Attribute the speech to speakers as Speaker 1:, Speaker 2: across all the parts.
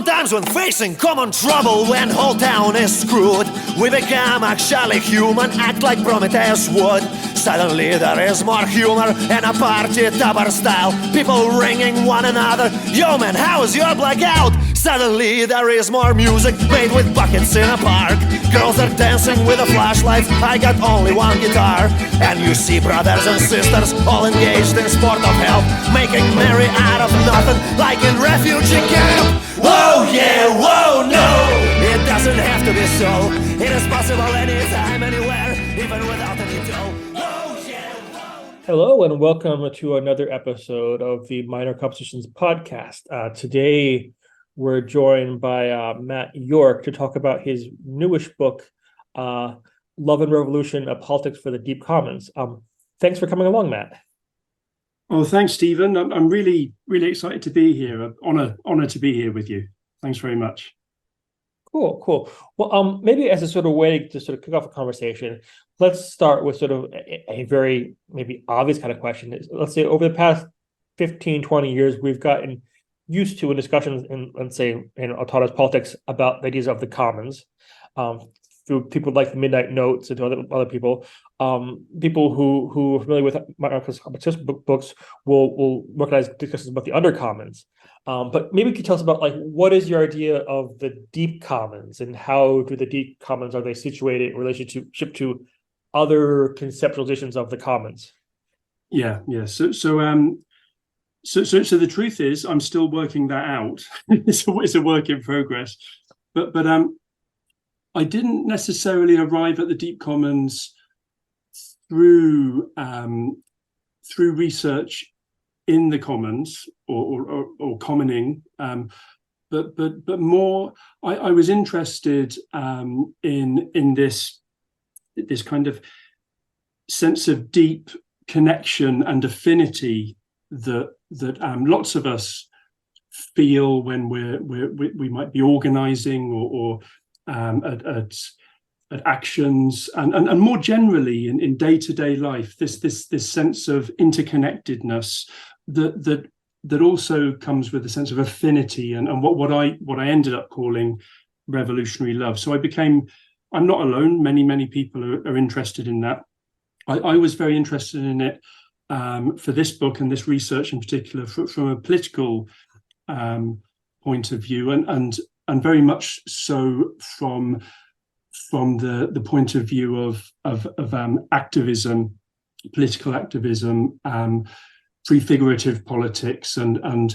Speaker 1: Sometimes when facing common trouble, when whole town is screwed, we become actually human, act like Prometheus would. Suddenly there is more humor and a party topper style. People ringing one another, yo man, how's your blackout? Suddenly there is more music made with buckets in a park. Girls are dancing with a flashlight, I got only one guitar. And you see brothers and sisters all engaged in sport of health, making merry out of nothing like in refugee camp. Whoa yeah, whoa no, it doesn't have to be so. It is possible anytime, anywhere, even without any dough. Whoa yeah, whoa.
Speaker 2: Hello and welcome to another episode of the Minor Compositions podcast. Today we're joined by Matt York to talk about his newish book, Love and Revolution, A Politics for the Deep Commons. Thanks for coming along, Matt.
Speaker 3: Oh, thanks, Stephen. I'm really excited to be here. Honor to be here with you. Thanks very much.
Speaker 2: Cool. Well, maybe as a sort of way to sort of kick off a conversation, let's start with sort of a very maybe obvious kind of question. Let's say over the past 15, 20 years, we've gotten used to in discussions in, let's say, in autonomous politics about the ideas of the commons, through people like the Midnight Notes and other people. People who are familiar with anarchist books will recognize discussions about the undercommons. But maybe you could tell us about what is your idea of the deep commons and how do the deep commons, are they situated in relationship to other conceptualizations of the commons? Yeah.
Speaker 3: So the truth is, I'm still working that out. It's a work in progress, but I didn't necessarily arrive at the deep commons through research in the commons or commoning, but more I was interested in this kind of sense of deep connection and affinity that lots of us feel when we might be organizing or at actions and more generally in day-to-day life, this sense of interconnectedness that also comes with a sense of affinity and what I ended up calling revolutionary love. So I'm not alone. Many people are interested in that. I was very interested in it for this book and this research in particular from a political point of view and very much so from the point of view of activism, political activism, prefigurative politics, and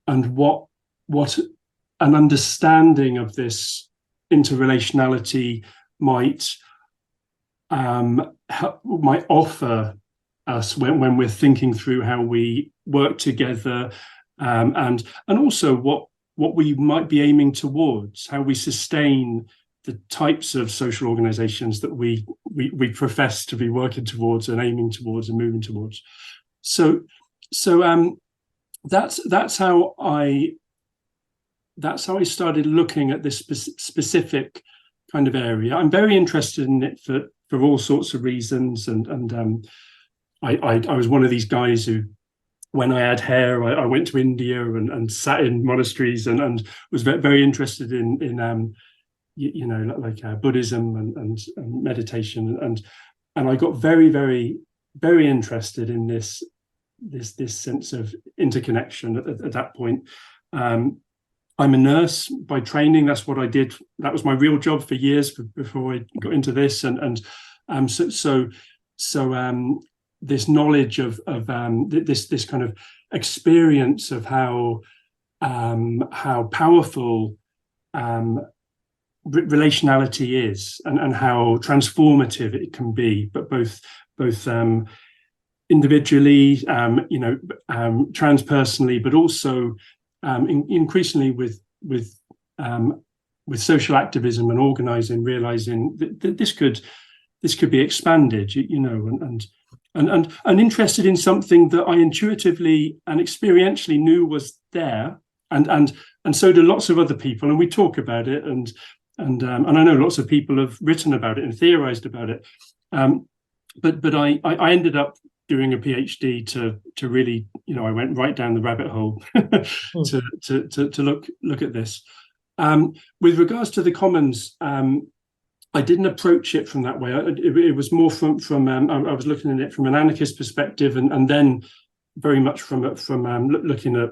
Speaker 3: what an understanding of this interrelationality might offer us when we're thinking through how we work together, and also what we might be aiming towards, how we sustain the types of social organizations that we profess to be working towards and aiming towards and moving towards. So that's how I started looking at this specific kind of area. I'm very interested in it for all sorts of reasons, and I was one of these guys who, when I had hair, I went to India and sat in monasteries and was very interested in Buddhism and meditation, and I got very interested in this sense of interconnection at that point. I'm a nurse by training. That's what I did. That was my real job for years before I got into this, so this knowledge of this kind of experience of how powerful relationality is and how transformative it can be, but both individually, transpersonally, but also increasingly with social activism and organizing, realizing that this could be expanded, and interested in something that I intuitively and experientially knew was there, and so do lots of other people, and we talk about it, and I know lots of people have written about it and theorized about it, but I ended up doing a PhD to really, I went right down the rabbit hole to look at this. With regards to the commons, I didn't approach it from that way. It was more from I was looking at it from an anarchist perspective, and then very much from looking at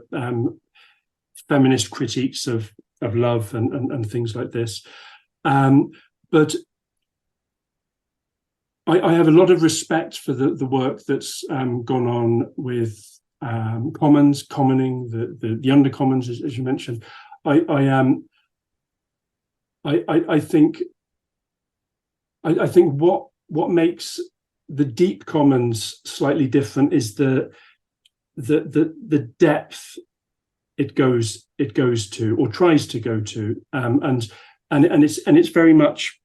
Speaker 3: feminist critiques of love and things like this. But I have a lot of respect for the work that's gone on with commoning, the undercommons, as you mentioned. I think what makes the deep commons slightly different is the depth it goes to, or tries to go to, and it's very much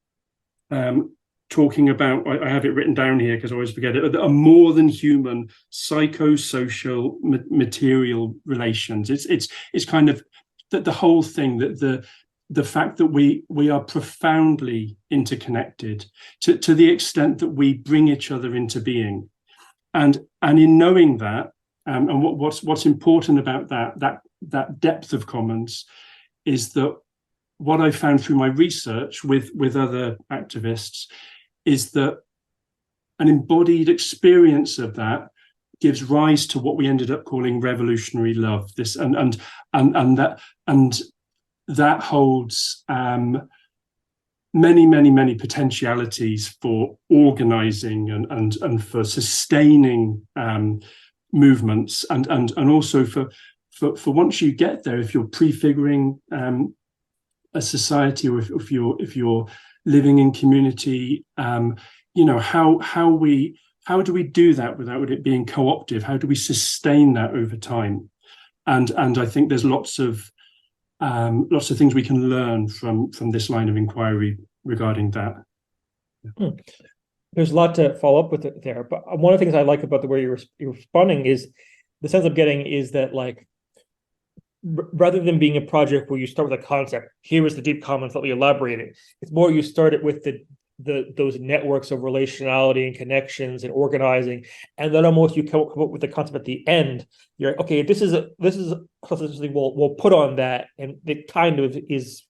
Speaker 3: talking about, I have it written down here because I always forget it, a more than human psychosocial material relations. It's kind of the whole thing, that the fact that we are profoundly interconnected to the extent that we bring each other into being, and in knowing that, and what's important about that depth of commons is that what I found through my research with other activists is that an embodied experience of that gives rise to what we ended up calling revolutionary love. This and that holds many potentialities for organizing and for sustaining movements, and also for once you get there, if you're prefiguring a society, or if you're living in community, how do we do that without it being co-optive? How do we sustain that over time? And I think there's lots of things we can learn from this line of inquiry regarding that.
Speaker 2: There's a lot to follow up with it there, but one of the things I like about the way you're responding is the sense I'm getting is that, like, rather than being a project where you start with a concept, here is the deep commons, let me elaborate it. It's more you start it with those networks of relationality and connections and organizing, and then almost you come up with the concept at the end. You're like, okay, this is something we'll put on that, and it kind of is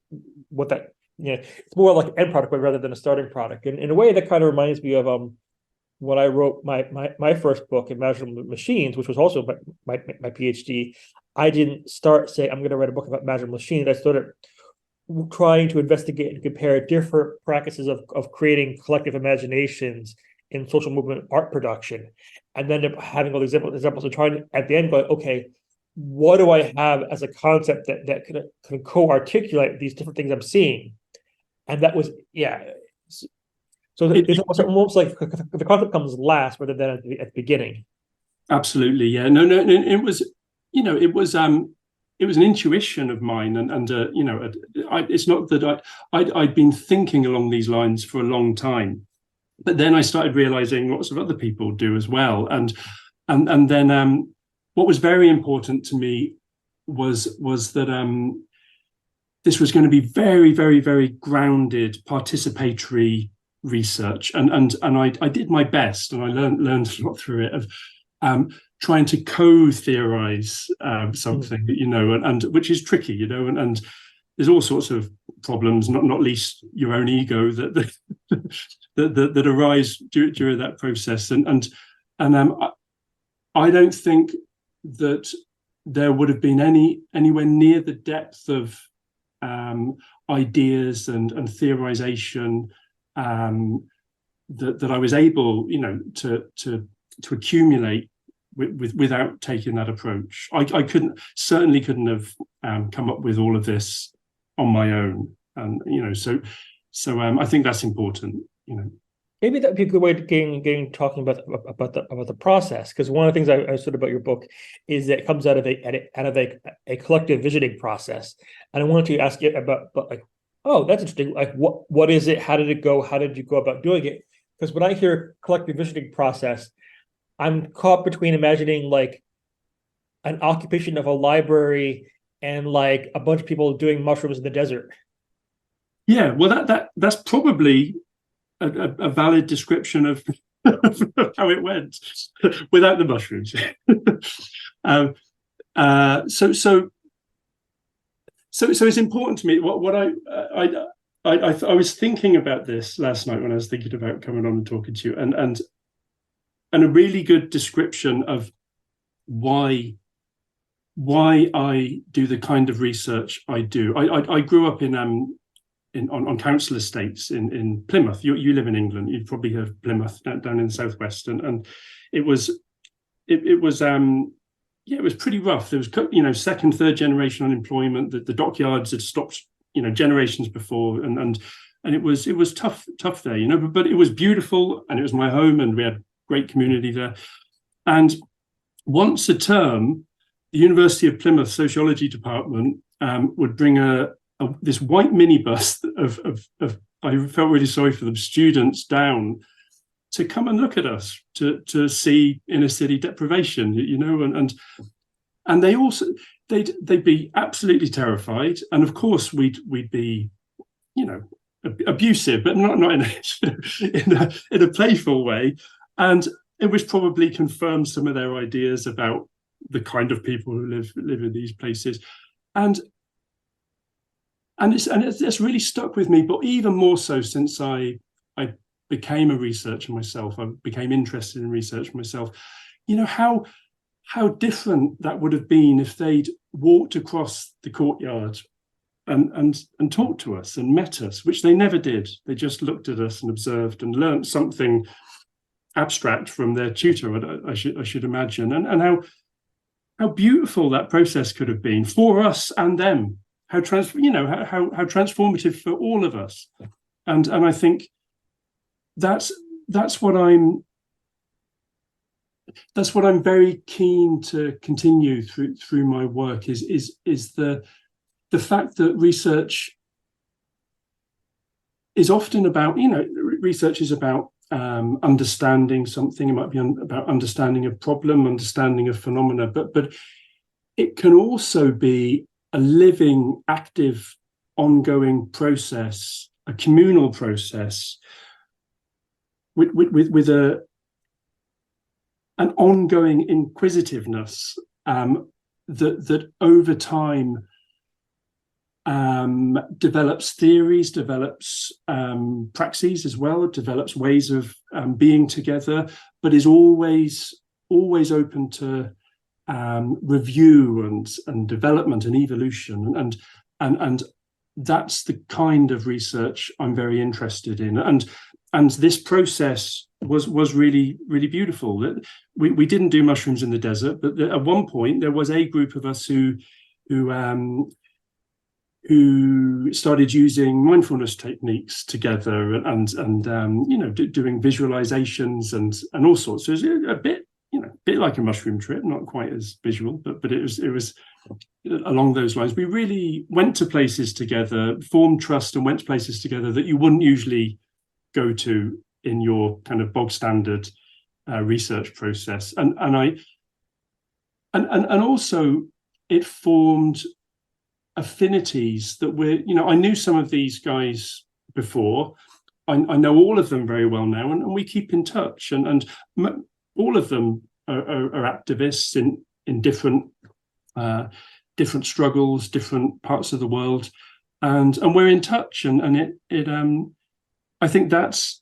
Speaker 2: what that, it's more like an end product rather than a starting product. And in a way, that kind of reminds me of when I wrote my first book, Imaginable Machines, which was also my PhD. I didn't start saying I'm going to write a book about imaginable machines. I started trying to investigate and compare different practices of creating collective imaginations in social movement art production, and then having all these examples and trying to, at the end, go, okay, what do I have as a concept that can co-articulate these different things I'm seeing? And that was, so it's almost like the concept comes last rather than at the beginning.
Speaker 3: Absolutely, yeah. No, it was, it was an intuition of mine, and it's not that I'd been thinking along these lines for a long time, but then I started realizing lots of other people do as well, and then what was very important to me was that this was going to be very, very, very grounded, participatory research, and I did my best, and I learned a lot through it of trying to co-theorize something, and which is tricky, and there's all sorts of problems, not least your own ego that arise during that process, and I don't think that there would have been anywhere near the depth of ideas and theorization that I was able, to accumulate without taking that approach. I certainly couldn't have come up with all of this on my own, and so I think that's important.
Speaker 2: Maybe that'd be a good way to getting talking about the process, because one of the things I said about your book is that it comes out of a collective visioning process, and I wanted to ask you about, like, oh, that's interesting. Like, what is it? How did it go? How did you go about doing it? Because when I hear collective visioning process, I'm caught between imagining like an occupation of a library and like a bunch of people doing mushrooms in the desert.
Speaker 3: Yeah, well, that's probably a valid description of how it went without the mushrooms. So it's important to me. What I was thinking about this last night when I was thinking about coming on and talking to you, and a really good description of why I do the kind of research I do. I grew up on council estates in Plymouth. You live in England. You've probably heard of Plymouth down in the southwest, and it was pretty rough. There was second, third generation unemployment. The dockyards had stopped generations before, and it was tough there, but it was beautiful, and it was my home, and we had great community there. And once a term, the University of Plymouth sociology department would bring this white minibus of I felt really sorry for them, students down to come and look at us, to see inner city deprivation, and they also they'd be absolutely terrified, and of course we'd be abusive, but not in a playful way, and it was probably confirmed some of their ideas about the kind of people who live in these places, and it's really stuck with me. But even more so since I became a researcher myself, I became interested in research myself. How different that would have been if they'd walked across the courtyard and talked to us and met us, which they never did. They just looked at us and observed and learnt something abstract from their tutor, I should imagine, and how beautiful that process could have been for us and them. How transformative for all of us, and I think that's what I'm very keen to continue through my work is the fact that research is often about, research is about understanding something. It might be about understanding a problem, understanding a phenomena, but it can also be a living, active, ongoing process, a communal process with an ongoing inquisitiveness that over time develops theories, develops praxis as well, develops ways of being together, but is always open to review and development and evolution, and that's the kind of research I'm very interested in. And this process was really, really beautiful. We didn't do mushrooms in the desert, but at one point there was a group of us who started using mindfulness techniques together and doing visualizations and all sorts. So it was a bit like a mushroom trip, not quite as visual, but it was along those lines. We really went to places together, formed trust, and went to places together that you wouldn't usually go to in your kind of bog standard research process, and also it formed affinities that I knew some of these guys before. I know all of them very well now, and we keep in touch, and all of them are activists in different struggles, different parts of the world, and we're in touch, and it I think that's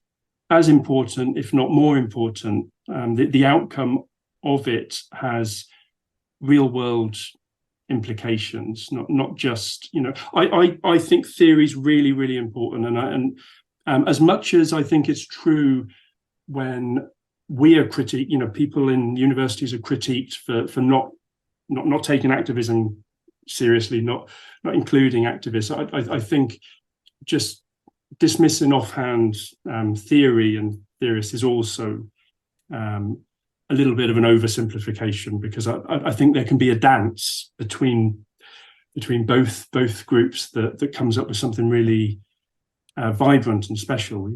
Speaker 3: as important, if not more important. The outcome of it has real world implications, not just, I think theory is really, really important, and as much as I think it's true when we are critiqued, people in universities are critiqued for not taking activism seriously, not including activists. I think just dismissing offhand theory and theorists is also a little bit of an oversimplification, because I think there can be a dance between both groups that comes up with something really vibrant and special.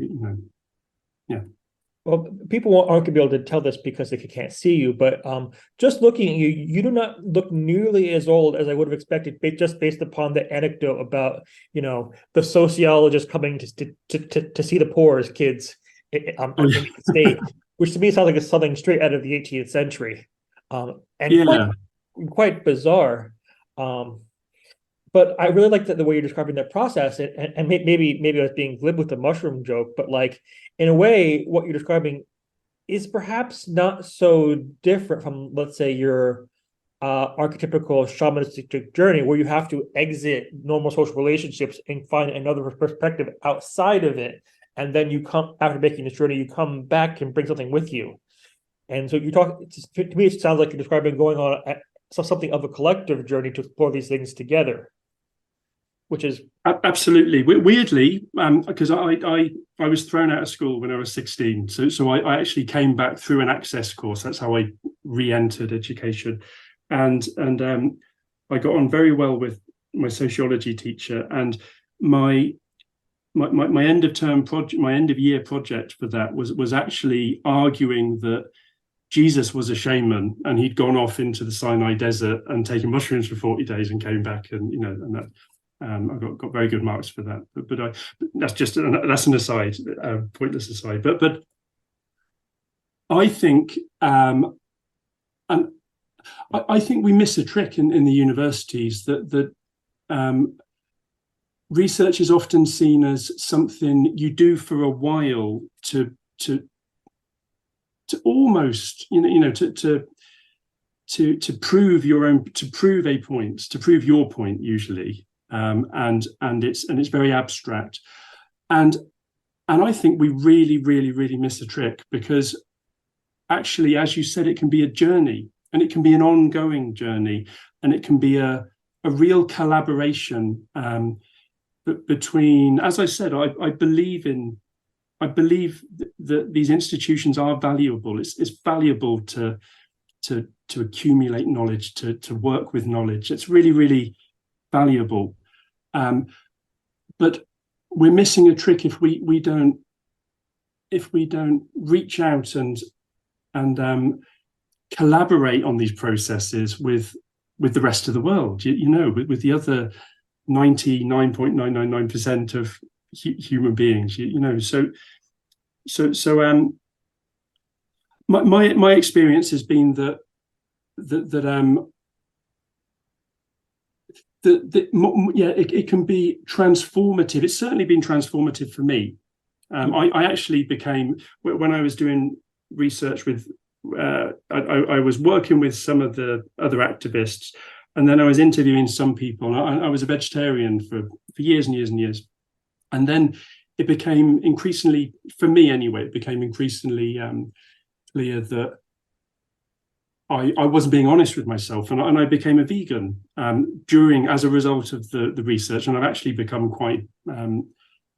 Speaker 3: Yeah.
Speaker 2: Well, people aren't going to be able to tell this because they can't see you, but just looking at you, you do not look nearly as old as I would have expected, just based upon the anecdote about, the sociologist coming to see the poorest kids in the state. which to me sounds like it's something straight out of the 18th century, and
Speaker 3: Yeah.
Speaker 2: quite bizarre. But I really like the way you're describing that process, and maybe I was being glib with the mushroom joke, but like in a way, what you're describing is perhaps not so different from, let's say, your archetypical shamanistic journey, where you have to exit normal social relationships and find another perspective outside of it, and then you come, after making this journey, you come back and bring something with you. And so you talk, to me, it sounds like you're describing going on something of a collective journey to explore these things together, which is
Speaker 3: absolutely weirdly, because I was thrown out of school when I was 16, so I actually came back through an access course. That's how I re-entered education, and I got on very well with my sociology teacher, and my end of term project, my end of year project for that was actually arguing that Jesus was a shaman and he'd gone off into the Sinai desert and taken mushrooms for 40 days and came back, and and that I got very good marks for that. But that's just that's an aside, pointless aside. But I think and I think we miss a trick in the universities, that research is often seen as something you do for a while to almost to prove your own, to prove a point, to prove your point usually, and it's very abstract, and I think we really miss a trick, because actually, as you said, it can be a journey, and it can be an ongoing journey, and it can be a real collaboration between, as I said, I believe that these institutions are valuable. It's valuable to accumulate knowledge, to work with knowledge. It's really valuable. But we're missing a trick if we don't reach out and collaborate on these processes with the rest of the world. With the other 99.999% of human beings. So my experience has been that it can be transformative. It's certainly been transformative for me. I actually became, when I was doing research with, I was working with some of the other activists, and then I was interviewing some people. I was a vegetarian for years and years and years. And then it became increasingly, for me anyway, it became increasingly clear that I wasn't being honest with myself, and I became a vegan as a result of the research, and I've actually become quite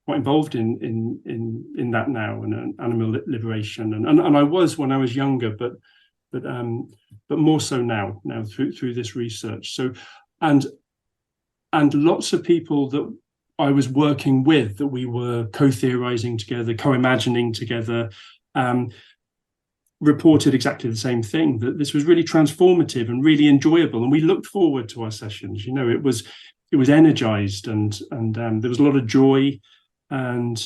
Speaker 3: involved in that now, and animal liberation, and I was when I was younger, but more so now through this research. So and lots of people that I was working with, that we were co-theorizing together, co-imagining together, reported exactly the same thing, that this was really transformative and really enjoyable, and we looked forward to our sessions. It was energized, and there was a lot of joy, and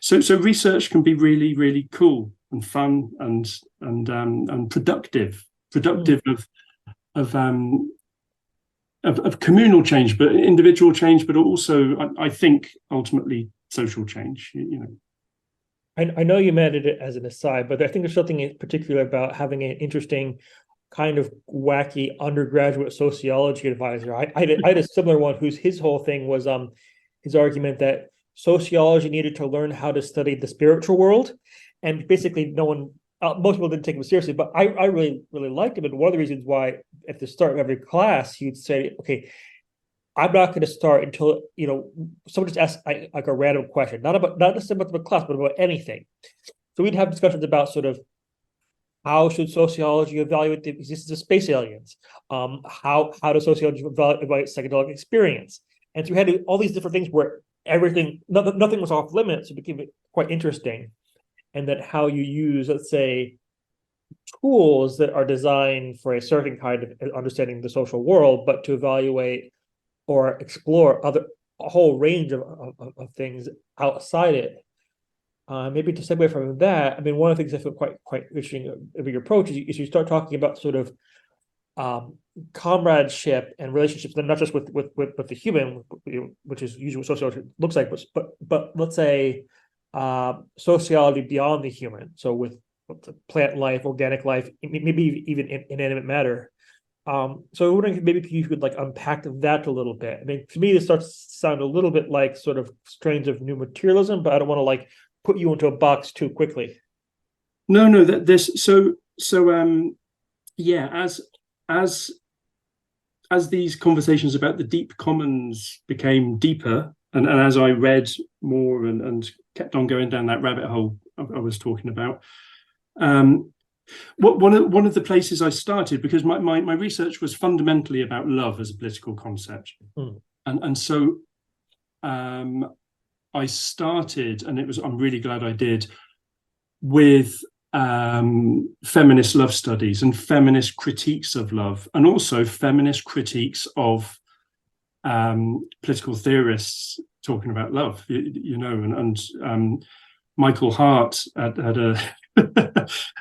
Speaker 3: so research can be really cool and fun and productive of communal change, but individual change, but also I think ultimately social change.
Speaker 2: I know you meant it as an aside, but I think there's something in particular about having an interesting kind of wacky undergraduate sociology advisor. I had a similar one his whole thing was his argument that sociology needed to learn how to study the spiritual world, and basically most people didn't take him seriously, but I really liked him. And one of the reasons why at the start of every class he'd say, okay, I'm not going to start until someone just asks like a random question, not necessarily about the class, but about anything. So we'd have discussions about sort of how should sociology evaluate the existence of space aliens? How does sociology evaluate psychedelic experience? And so we had all these different things where nothing was off limits. So it became quite interesting, and that how you use, let's say, tools that are designed for a certain kind of understanding the social world, but to evaluate or explore a whole range of things outside it. maybe to segue from that, I mean, one of the things I feel quite interesting of your approach is you start talking about sort of comradeship and relationships, and not just with the human, which is usually what sociology looks like, but let's say sociality beyond the human. So with plant life, organic life, maybe even inanimate matter. So I'm wondering if maybe you could like unpack that a little bit. I mean, to me, this starts to sound a little bit like sort of strains of new materialism, but I don't want to like put you into a box too quickly.
Speaker 3: No, that this yeah, as these conversations about the deep commons became deeper, and as I read more and kept on going down that rabbit hole I was talking about, one of the places I started, because my research was fundamentally about love as a political concept, and so I started, and I'm really glad I did, with feminist love studies and feminist critiques of love, and also feminist critiques of political theorists talking about love, you know, and Michael Hart had a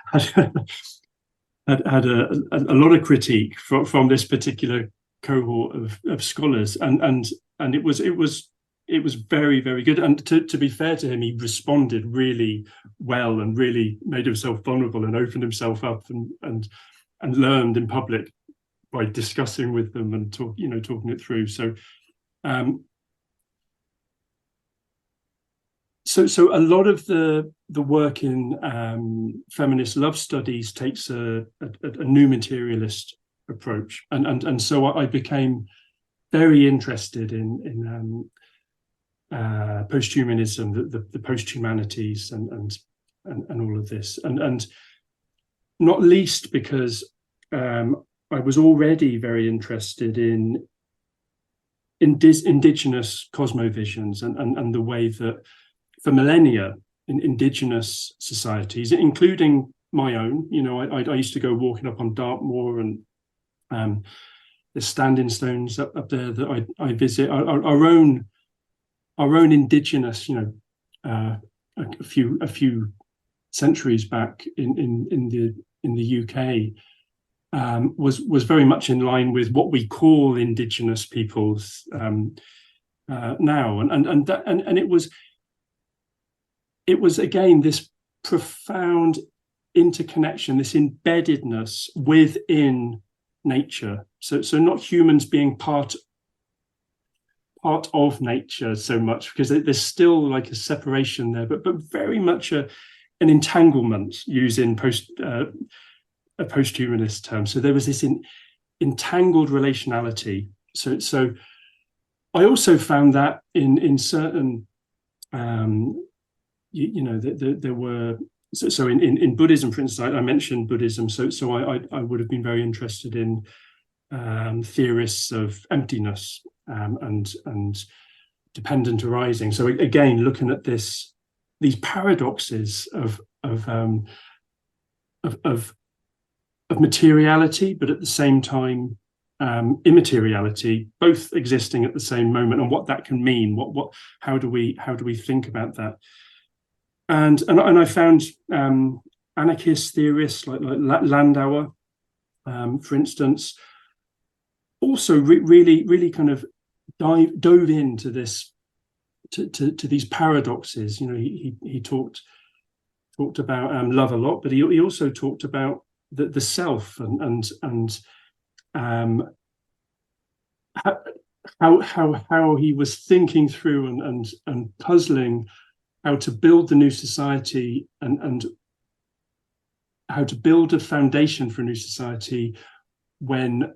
Speaker 3: had a lot of critique from this particular cohort of scholars, and it was very, very good. And to be fair to him, he responded really well and really made himself vulnerable and opened himself up and learned in public by discussing with them and talking it through. So a lot of the work in feminist love studies takes a new materialist approach, and so I became very interested in posthumanism, the post-humanities, and all of this, and not least because I was already very interested in indigenous cosmovisions and the way that for millennia in indigenous societies, including my own, I used to go walking up on Dartmoor, and the standing stones up there that I visit, our own indigenous, a few centuries back in the UK, was very much in line with what we call indigenous peoples now, and it was again this profound interconnection, this embeddedness within nature. So not humans being part of nature so much, because there's still like a separation there, but very much an entanglement, using a post-humanist term. So there was this entangled relationality. So I also found that in certain there were, so in Buddhism, for instance, I mentioned Buddhism, so I would have been very interested in theorists of emptiness and dependent arising. So again, looking at these paradoxes of materiality, but at the same time immateriality, both existing at the same moment, and what that can mean. How do we think about that? And I found anarchist theorists like Landauer, for instance, also really kind of dove into this to these paradoxes. He talked about love a lot, but he also talked about the self and how he was thinking through and puzzling how to build the new society and how to build a foundation for a new society when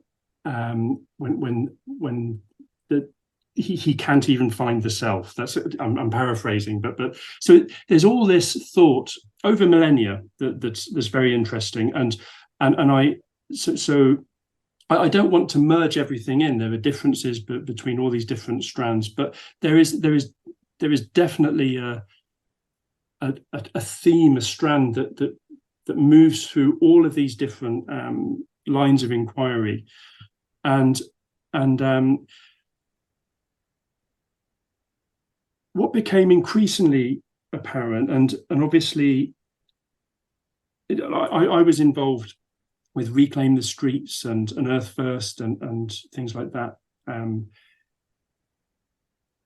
Speaker 3: he can't even find the self. I'm paraphrasing, but so there's all this thought over millennia that's very interesting, and I don't want to merge everything in. There are differences between all these different strands, but there is definitely a theme, a strand that moves through all of these different lines of inquiry, and what became increasingly apparent, and obviously I was involved with Reclaim the Streets and Earth First and things like that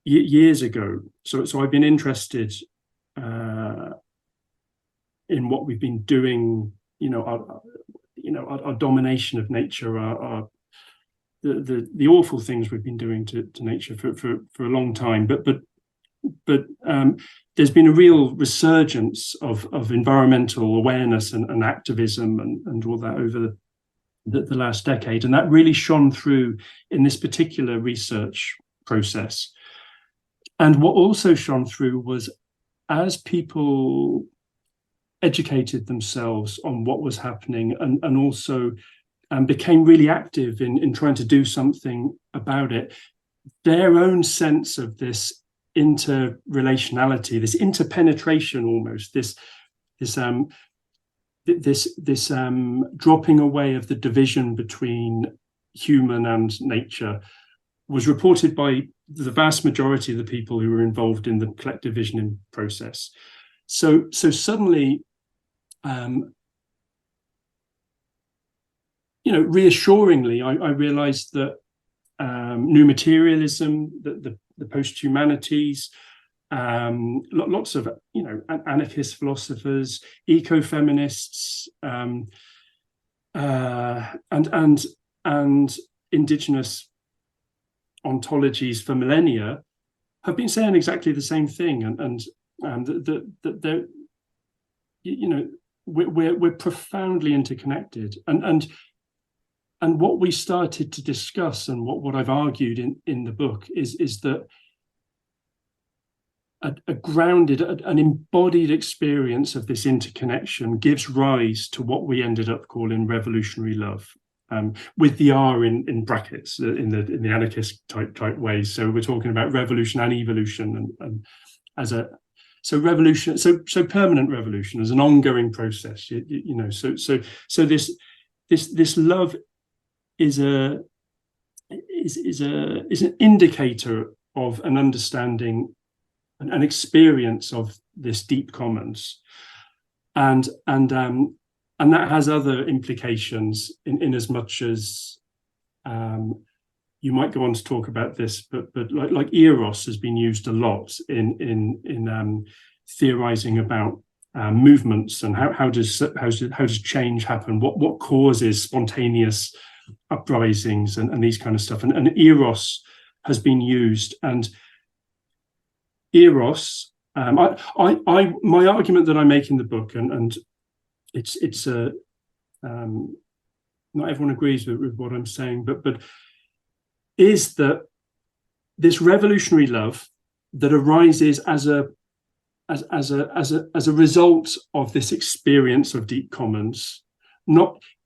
Speaker 3: years ago. So I've been interested in what we've been doing, our domination of nature, the awful things we've been doing to nature for a long time. But there's been a real resurgence of environmental awareness and activism and all that over the last decade, and that really shone through in this particular research process. And what also shone through was, as people educated themselves on what was happening and also became really active in trying to do something about it, their own sense of this interrelationality, this interpenetration, almost this dropping away of the division between human and nature, was reported by the vast majority of the people who were involved in the collective visioning process. So suddenly, reassuringly, I realized that new materialism, the post-humanities, lots of anarchist philosophers, eco-feminists, and indigenous ontologies for millennia have been saying exactly the same thing, and that we're profoundly interconnected, and what we started to discuss, and what I've argued in the book is that a grounded, an embodied experience of this interconnection gives rise to what we ended up calling revolutionary love, with the R in brackets in the anarchist type ways. So we're talking about revolution and evolution, and as a revolution, so permanent revolution as an ongoing process. So this love is an indicator of an understanding, an experience of this deep commons, and that has other implications in as much as you might go on to talk about this, but like eros has been used a lot in theorizing about movements and how does change happen, what causes spontaneous uprisings and these kind of stuff, and eros has been used. And eros, my argument that I make in the book, and it's not everyone agrees with what I'm saying, but is that this revolutionary love that arises as a result of this experience of deep commons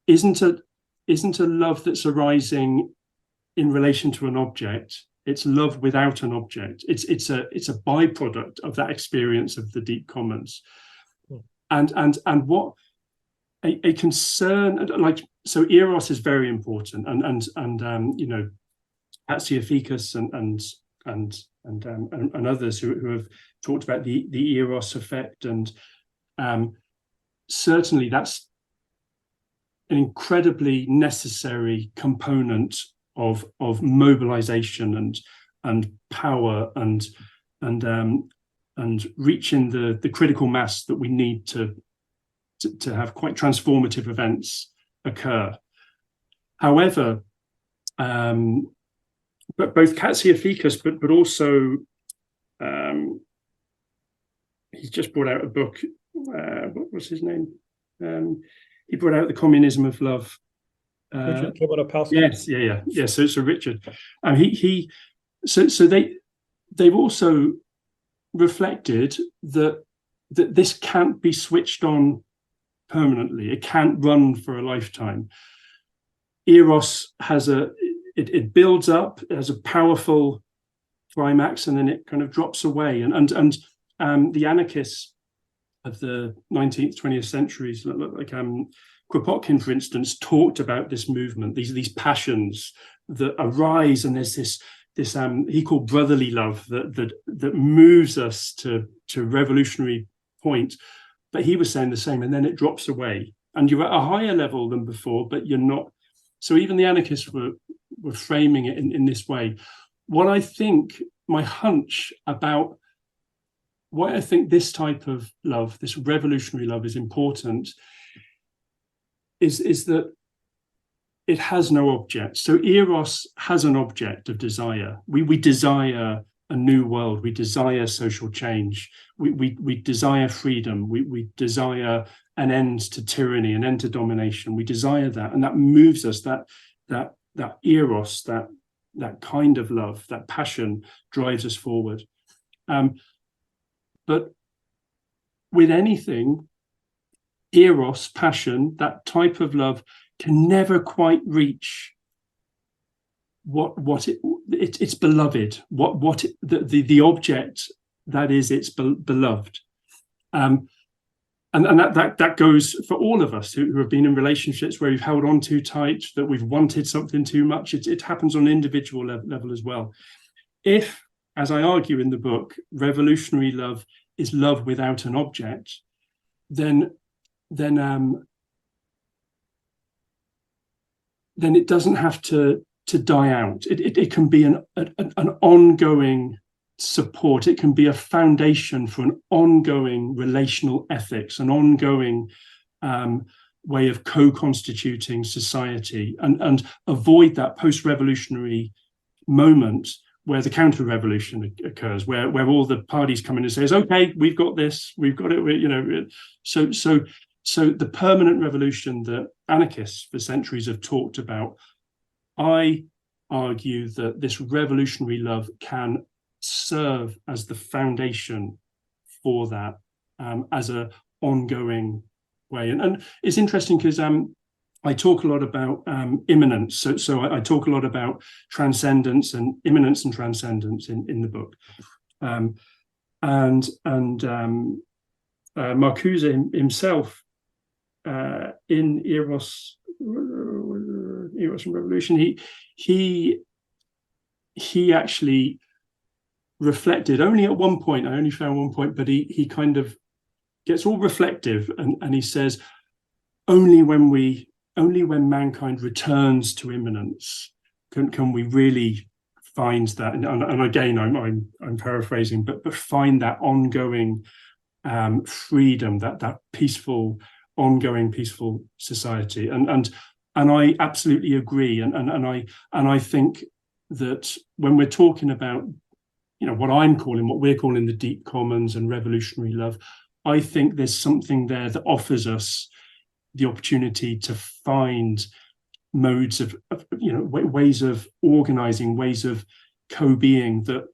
Speaker 3: isn't a love that's arising in relation to an object. It's love without an object. It's a byproduct of that experience of the deep commons. And what a concern, like, so eros is very important, and Hatziaficus and others who have talked about the eros effect, and certainly that's an incredibly necessary component of mobilization and power and reaching the critical mass that we need to have quite transformative events occur. However, but both Hatziaficus, but also he's just brought out a book. What was his name? He brought out The Communism of Love.
Speaker 2: Richard Kibble-Opalsky.
Speaker 3: Yes, yeah. So Richard, so they've also reflected that this can't be switched on permanently. It can't run for a lifetime. Eros it builds up, it has a powerful climax, and then it kind of drops away. And the anarchists of the 19th, 20th centuries, like Kropotkin, for instance, talked about this movement, these passions that arise, and there's this he called brotherly love that moves us to revolutionary point. But he was saying the same, and then it drops away, and you're at a higher level than before, but you're not. So even the anarchists were framing it in this way. What I think, my hunch about why I think this type of love, this revolutionary love, is important, is that it has no object. So eros has an object of desire. We desire a new world. We desire social change. We desire freedom. We desire an end to tyranny, an end to domination. We desire that, and that moves us. That eros, that kind of love, that passion, drives us forward. But with anything, eros, passion, that type of love can never quite reach it's beloved, the object that is its beloved. And that goes for all of us who have been in relationships where we've held on too tight, that we've wanted something too much. It happens on an individual level as well. If, as I argue in the book, revolutionary love is love without an object, then it doesn't have to die out. It can be an ongoing support. It can be a foundation for an ongoing relational ethics, an ongoing way of co-constituting society, and avoid that post-revolutionary moment where the counter-revolution occurs, where all the parties come in and says, okay, we've got this, we've got it, So the permanent revolution that anarchists for centuries have talked about, I argue that this revolutionary love can serve as the foundation for that, as an ongoing way. And it's interesting because I talk a lot about immanence. So I talk a lot about transcendence and immanence and transcendence in the book. Marcuse himself, in Eros and Revolution, he actually reflected only at one point. I only found one point, but he kind of gets all reflective, and he says, only when mankind returns to immanence can we really find that. And again, I'm paraphrasing, but find that ongoing freedom, that peaceful, ongoing peaceful society. And I absolutely agree. And I think that when we're talking about, what we're calling the deep commons and revolutionary love, I think there's something there that offers us the opportunity to find modes of ways of organizing, ways of co-being that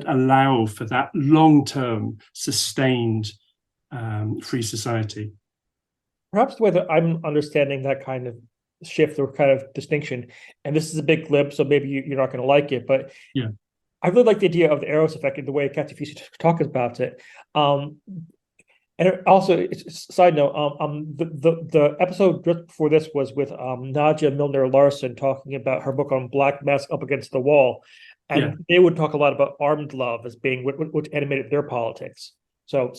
Speaker 3: allow for that long-term sustained free society.
Speaker 2: Perhaps the way that I'm understanding that kind of shift or kind of distinction, and this is a big flip, so maybe you're not going to like it, but
Speaker 3: yeah,
Speaker 2: I really like the idea of the Eros effect and the way Katsufusi talks about it. And also, side note, the episode just before this was with Nadia Milner Larson talking about her book on Black Mask Up Against the Wall, and they would talk a lot about armed love as being what animated their politics. So,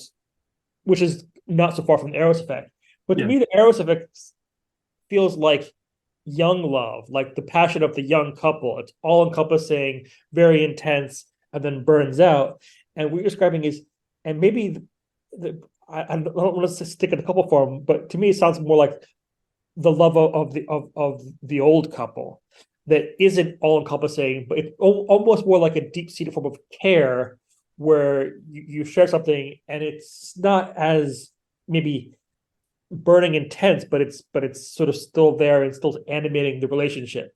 Speaker 2: which is not so far from the Eros effect. But to me, the Eros effect feels like young love, like the passion of the young couple. It's all-encompassing, very intense, and then burns out. And what you're describing is, and maybe I don't want to stick in a couple form, but to me, it sounds more like the love of the old couple that isn't all-encompassing, but it's almost more like a deep-seated form of care where you share something and it's not as maybe burning intense, but it's sort of still there and still animating the relationship.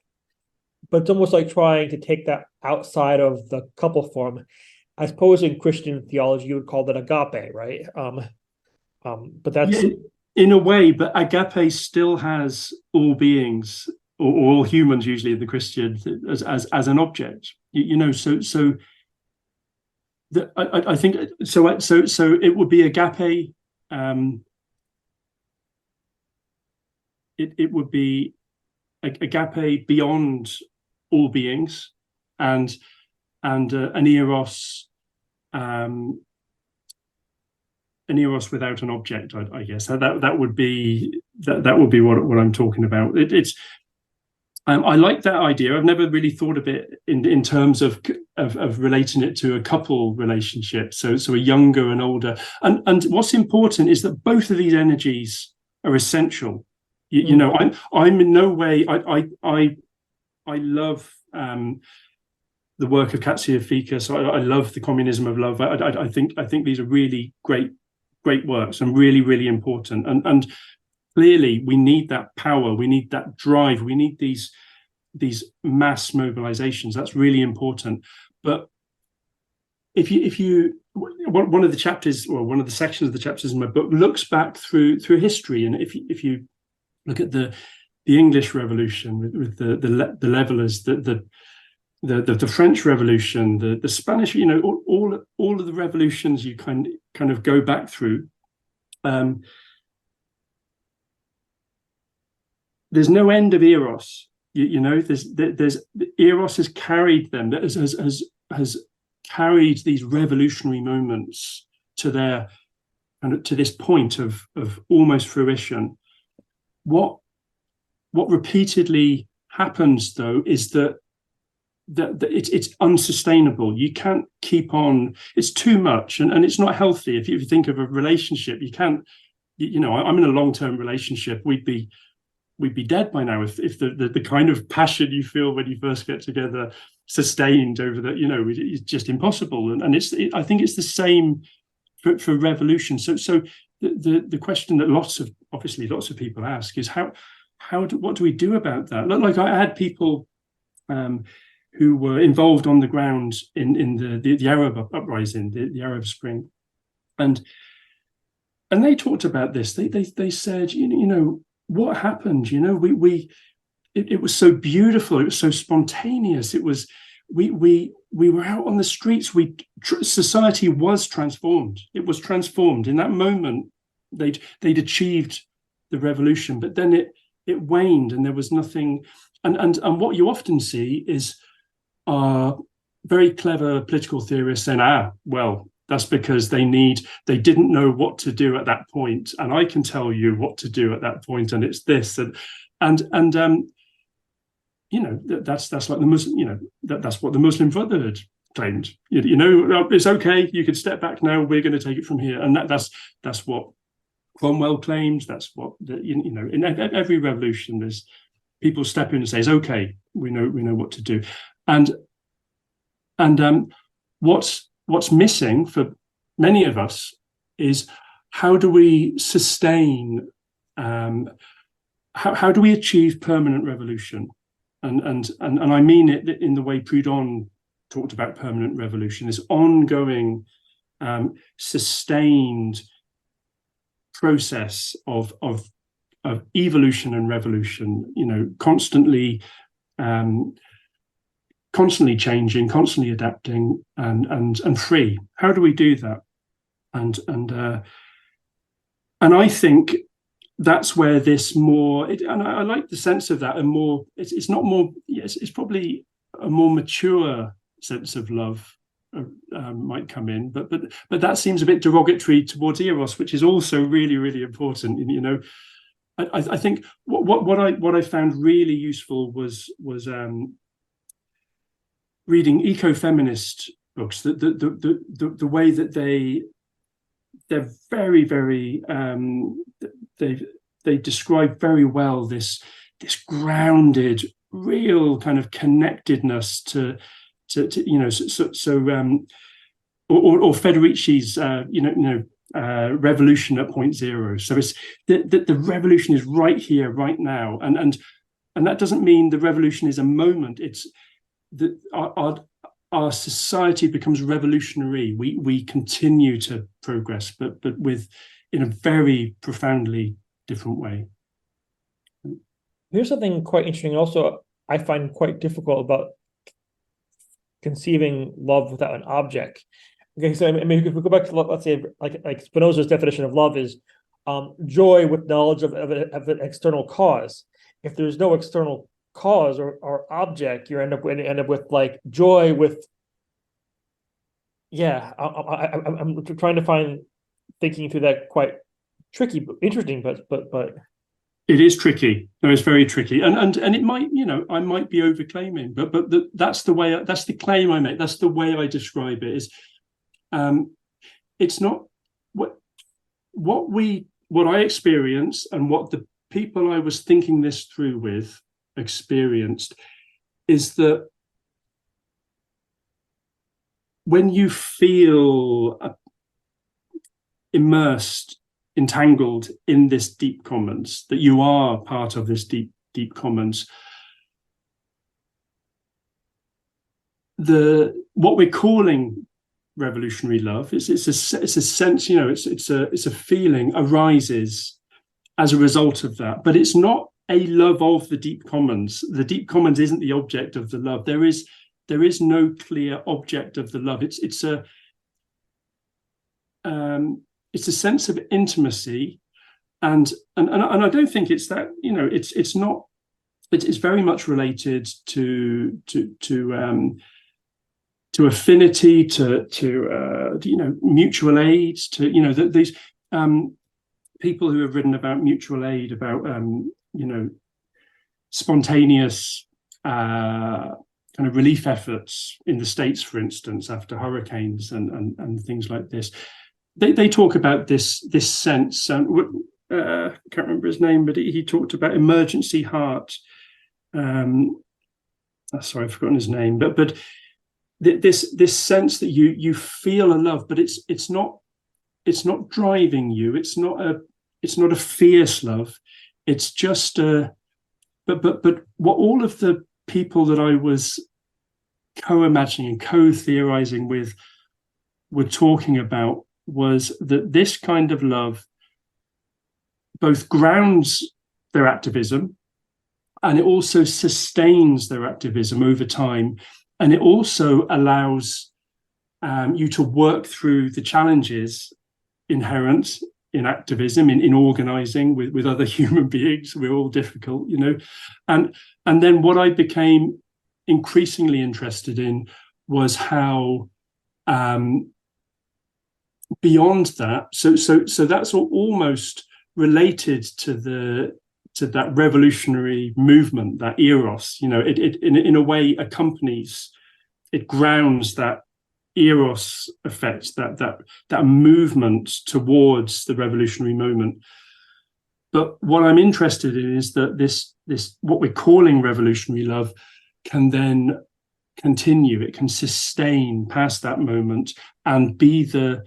Speaker 2: But it's almost like trying to take that outside of the couple form. I suppose in Christian theology you would call that agape, right? But that's
Speaker 3: in a way, but agape still has all beings or all humans, usually in the Christian, as an object. So I think so it would be agape. It would be agape beyond all beings, and an eros, an eros without an object. I guess that would be what I'm talking about. It's I like that idea. I've never really thought of it in terms of relating it to a couple relationship. So a younger and older. And what's important is that both of these energies are essential. You know, I'm in no way. I love the work of Katsia Fika. So I love the communism of love. I think these are really great works and really, really important. And clearly we need that power, we need that drive, we need these mass mobilizations. That's really important. But if you one of the chapters, or one of the sections of the chapters in my book, looks back through history, and if you look at the English Revolution with the levelers, the French Revolution, the Spanish, you know, all of the revolutions you kind of go back through. There's no end of eros. You know, there's eros has carried them, has carried these revolutionary moments to their to this point of almost fruition. What repeatedly happens though is that it's unsustainable. You can't keep on. It's too much, and it's not healthy. If you think of a relationship, you can't. You know, I'm in a long-term relationship. We'd be dead by now if the kind of passion you feel when you first get together sustained over that. You know, it's just impossible. And I think it's the same for revolution. So the question that lots of people ask is what do we do about that? Like I had people who were involved on the ground in the Arab uprising, the Arab Spring, and they talked about this. They said, you know, what happened? You know, it was so beautiful. It was so spontaneous. It was we were out on the streets. Society was transformed. It was transformed in that moment. They'd achieved the revolution, but then it waned, and there was nothing. And what you often see is very clever political theorists saying, well, that's because they didn't know what to do at that point, and I can tell you what to do at that point, and it's this, and you know, that's like the Muslim, you know, that's what the Muslim Brotherhood claimed. You know, it's okay, you can step back now, we're going to take it from here, and that's what Cromwell claimed. That's what you know, in every revolution, there's people step in and say, okay, we know what to do, and what's missing for many of us is how do we sustain, how do we achieve permanent revolution? And I mean it in the way Proudhon talked about permanent revolution, this ongoing, sustained process of evolution and revolution, you know, constantly changing, constantly adapting, and free. How do we do that? And I think that's where this more, and I like the sense of that, and more. It's not more. Yes, it's probably a more mature sense of love might come in, but that seems a bit derogatory towards eros, which is also really, really important. You know, I think what I found really useful was reading eco-feminist books. The way that they're very, very they describe very well this grounded, real kind of connectedness to you know, or Federici's revolution at point zero. So it's the revolution is right here, right now, and that doesn't mean the revolution is a moment. It's that our society becomes revolutionary. We continue to progress, but in a very profoundly different way.
Speaker 2: Here's something quite interesting. Also, I find quite difficult about conceiving love without an object. Okay, so I mean, if we go back to, let's say, like Spinoza's definition of love is joy with knowledge of an external cause. If there's no external cause or object, you end up with like joy with. Yeah, I'm trying to find, thinking through that, quite tricky, but interesting, but
Speaker 3: it is tricky. No, it's very tricky, and it might, I might be overclaiming, but that's the way. That's the claim I make. That's the way I describe it. Is it's not what I experienced and what the people I was thinking this through with experienced, is that when you feel immersed, entangled in this deep commons, that you are part of this deep commons, what we're calling revolutionary love is it's a sense, it's a feeling arises as a result of that, but it's not a love of the deep commons. The deep commons isn't the object of the love. There is no clear object of the love. It's a sense of intimacy, and I don't think it's that, it's not. It's very much related to affinity, to mutual aid, to these people who have written about mutual aid, about spontaneous kind of relief efforts in the States, for instance, after hurricanes and things like this. They talk about this sense. I can't remember his name, but he talked about emergency heart. Sorry, I've forgotten his name, but this sense that you feel a love, but it's not driving you. It's not a fierce love. It's just but what all of the people that I was co-imagining and co-theorizing with were talking about was that this kind of love both grounds their activism, and it also sustains their activism over time, and it also allows you to work through the challenges inherent in activism, in organizing with other human beings. We're all difficult, and then what I became increasingly interested in was how beyond that, so that's almost related to that revolutionary movement, that eros, it in a way accompanies, it grounds that eros effect, that movement towards the revolutionary moment. But what I'm interested in is that this what we're calling revolutionary love can then continue. It can sustain past that moment and be the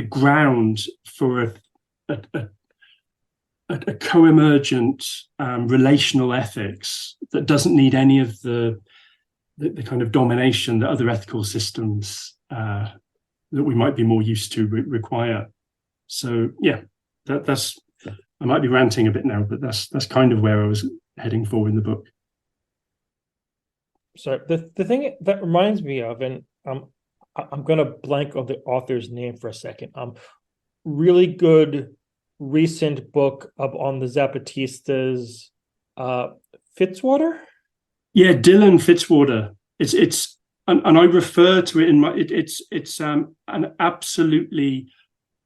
Speaker 3: ground for a co-emergent relational ethics that doesn't need any of the kind of domination that other ethical systems that we might be more used to require. So yeah, that's I might be ranting a bit now, but that's kind of where I was heading for in the book.
Speaker 2: Sorry, the thing that reminds me of, and I'm going to blank on the author's name for a second. Really good recent book on the Zapatistas, Fitzwater.
Speaker 3: Yeah, Dylan Fitzwater. It's and I refer to it in my. It's an absolutely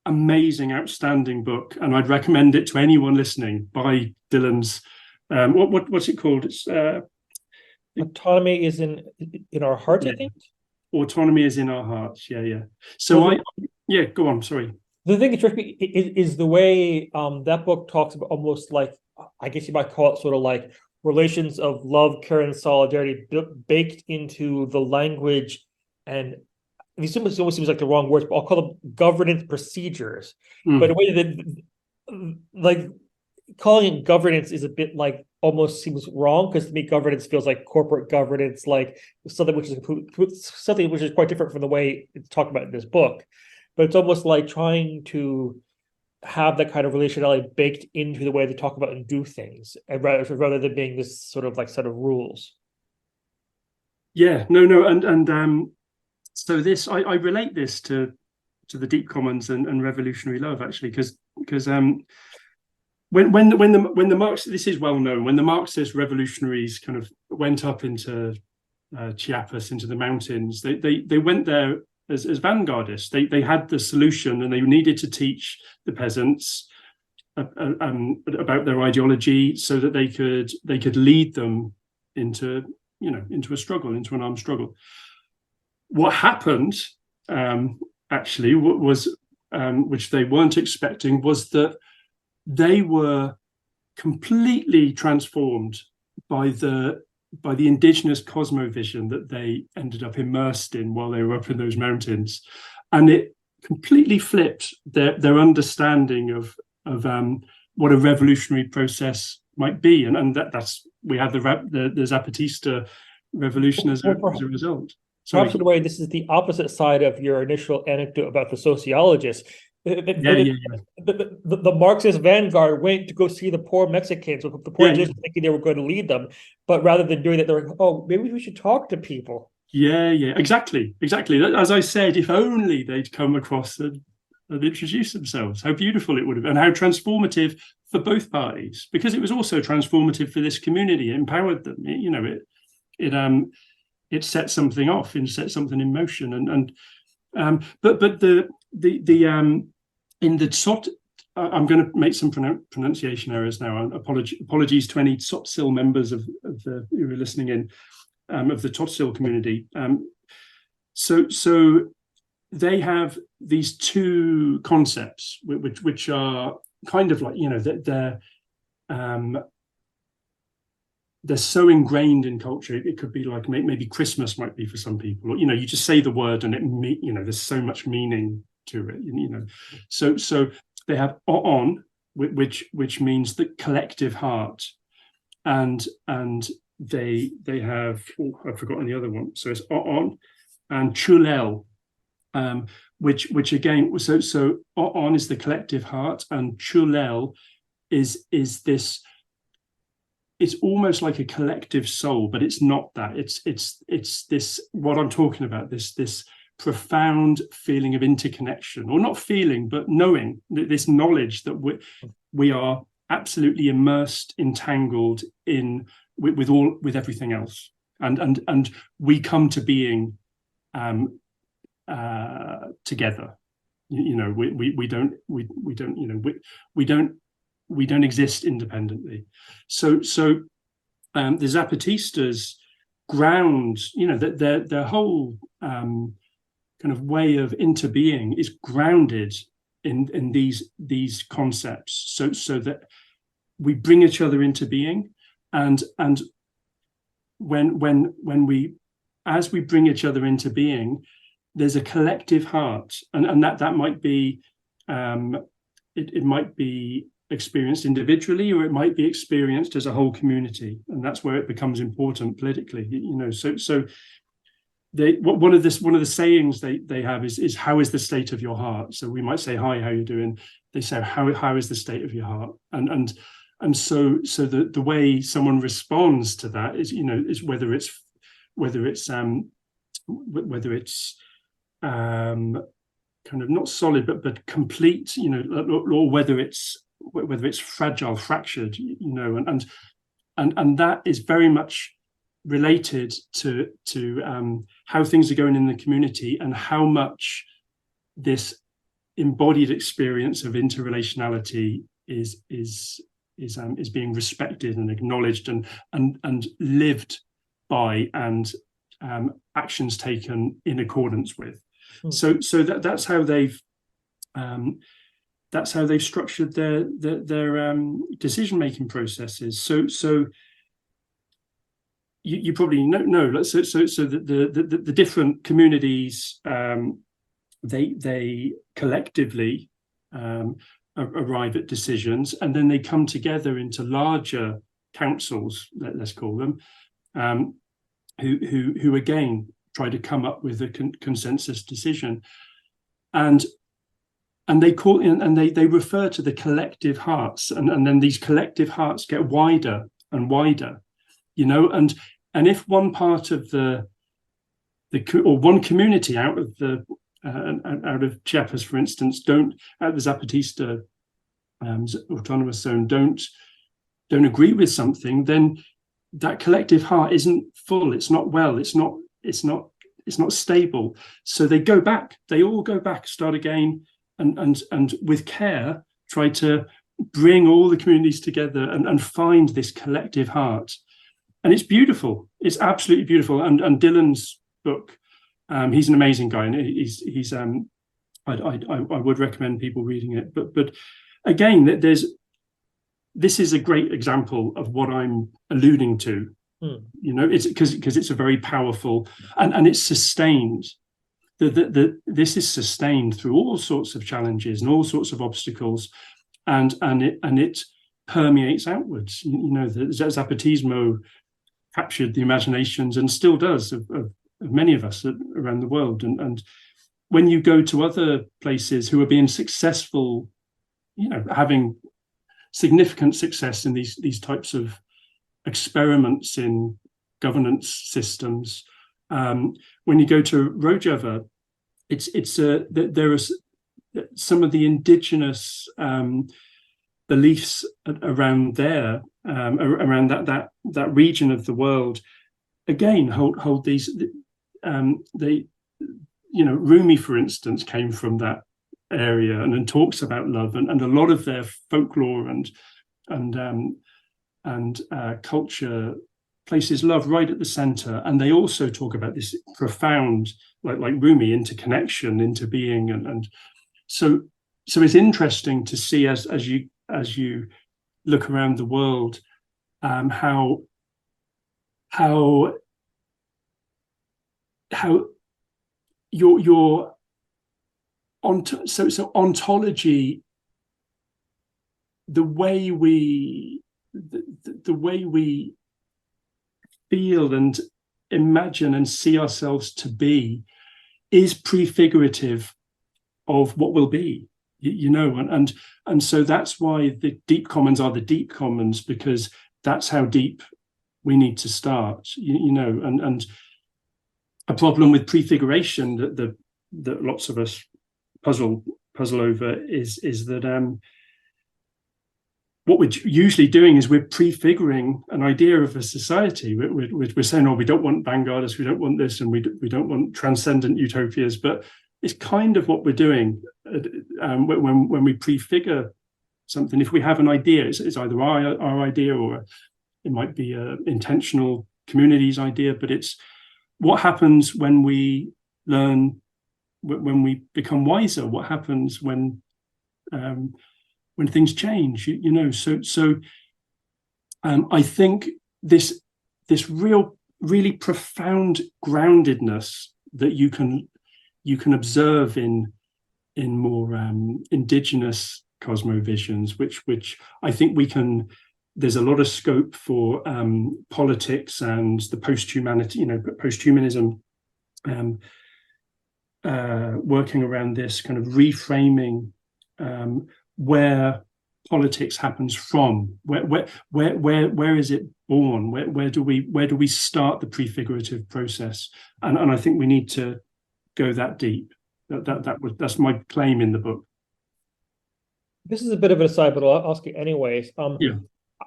Speaker 3: amazing, outstanding book, and I'd recommend it to anyone listening. By Dylan's, what's it called? It's
Speaker 2: Autonomy is in our hearts, yeah. I think.
Speaker 3: Autonomy is in our hearts. Yeah. So go on. Sorry.
Speaker 2: The thing that struck me is the way that book talks about, almost like, I guess you might call it sort of like relations of love, care, and solidarity baked into the language, and it almost seems like the wrong words, but I'll call them governance procedures. But in a way that, like, calling it governance is a bit like, almost seems wrong, because to me governance feels like corporate governance, like something which is quite different from the way it's talked about in this book. But it's almost like trying to have that kind of relationality baked into the way they talk about and do things, and rather than being this sort of like set of rules.
Speaker 3: Yeah, no, and so this I relate this to the deep commons and revolutionary love, actually, because when the Marx, this is well known, when the Marxist revolutionaries kind of went up into Chiapas, into the mountains, they went there as vanguardists. They had the solution, and they needed to teach the peasants about their ideology so that they could lead them into a struggle, into an armed struggle. What happened actually was, which they weren't expecting, was that they were completely transformed by the indigenous cosmovision that they ended up immersed in while they were up in those mountains, and it completely flipped their understanding of what a revolutionary process might be, and that's we have the Zapatista revolution as a result.
Speaker 2: Perhaps in a way, this is the opposite side of your initial anecdote about the sociologists. The Marxist vanguard went to go see the poor Mexicans, with the poor thinking they were going to lead them, but rather than doing that, they're like, oh, maybe we should talk to people.
Speaker 3: Exactly. As I said, if only they'd come across and introduce themselves, how beautiful it would have been, and how transformative for both parties, because it was also transformative for this community. It empowered them. It set something off and set something in motion. But in the Tsot, I'm going to make some pronunciation errors now. Apologies to any Tzotzil members of the who are listening in, of the Tzotzil community. So they have these two concepts which are kind of like, they're so ingrained in culture. It could be like maybe Christmas might be for some people. You just say the word and there's so much meaning to it. So they have on, which means the collective heart, and they have I've forgotten the other one. So it's on and chulel, which again, so on is the collective heart, and chulel is this. It's almost like a collective soul, but it's not that. It's this, what I'm talking about, this profound feeling of interconnection, or not feeling, but knowing, this knowledge that we are absolutely immersed, entangled in with everything else, and we come to being together. We don't exist independently. So the Zapatistas ground, their whole kind of way of interbeing is grounded in these concepts, so that we bring each other into being, and when we, as we bring each other into being, there's a collective heart, and that might be it might be experienced individually, or it might be experienced as a whole community, and that's where it becomes important politically. So one of the sayings they have is how is the state of your heart? So we might say, hi, how you doing? They say, how is the state of your heart? And so the way someone responds to that is is whether it's kind of not solid but complete, or whether it's fragile, fractured, and that is very much related to how things are going in the community, and how much this embodied experience of interrelationality is being respected and acknowledged and lived by, and actions taken in accordance with. So that's how they've structured their decision-making processes. So you probably know. So the different communities, they collectively arrive at decisions, and then they come together into larger councils, let's call them, who again try to come up with a consensus decision, and they call and they refer to the collective hearts, and then these collective hearts get wider and wider, and if one part of the or one community out of Chiapas, for instance, out of the Zapatista autonomous zone don't agree with something, then that collective heart isn't full. It's not well. It's not stable. So they all go back, start again, and with care try to bring all the communities together and find this collective heart. And it's beautiful. It's absolutely beautiful. And Dylan's book, he's an amazing guy, and he's I would recommend people reading it. But again, this is a great example of what I'm alluding to. It's because it's a very powerful, and it's sustained. This is sustained through all sorts of challenges and all sorts of obstacles, and it permeates outwards. The Zapatismo captured the imaginations and still does of many of us around the world. And when you go to other places who are being successful, having significant success in these types of experiments in governance systems, when you go to Rojava, there are some of the indigenous beliefs around there, around that region of the world, again hold these. Rumi, for instance, came from that area and talks about love, and a lot of their folklore and culture places love right at the center. And they also talk about this profound, like Rumi, interconnection, into being, and so it's interesting to see as you look around the world, how your ontology, the way we feel and imagine and see ourselves to be, is prefigurative of what will be, and so that's why the deep commons are the deep commons, because that's how deep we need to start, and a problem with prefiguration that lots of us puzzle over is that what we're usually doing is we're prefiguring an idea of a society. We're saying, oh, we don't want vanguardists, we don't want this, and we don't want transcendent utopias. But it's kind of what we're doing when we prefigure something. If we have an idea, it's either our idea, or it might be an intentional community's idea. But it's what happens when we learn, when we become wiser. What happens when things change, So I think this really profound groundedness that you can observe in more indigenous cosmovisions, which I think we can. There's a lot of scope for politics and the post-humanity, post-humanism, working around this kind of reframing. Where politics happens from, where is it born? Where do we start the prefigurative process? And I think we need to go that deep. That's my claim in the book.
Speaker 2: This is a bit of an aside, but I'll ask you anyways.
Speaker 3: Yeah.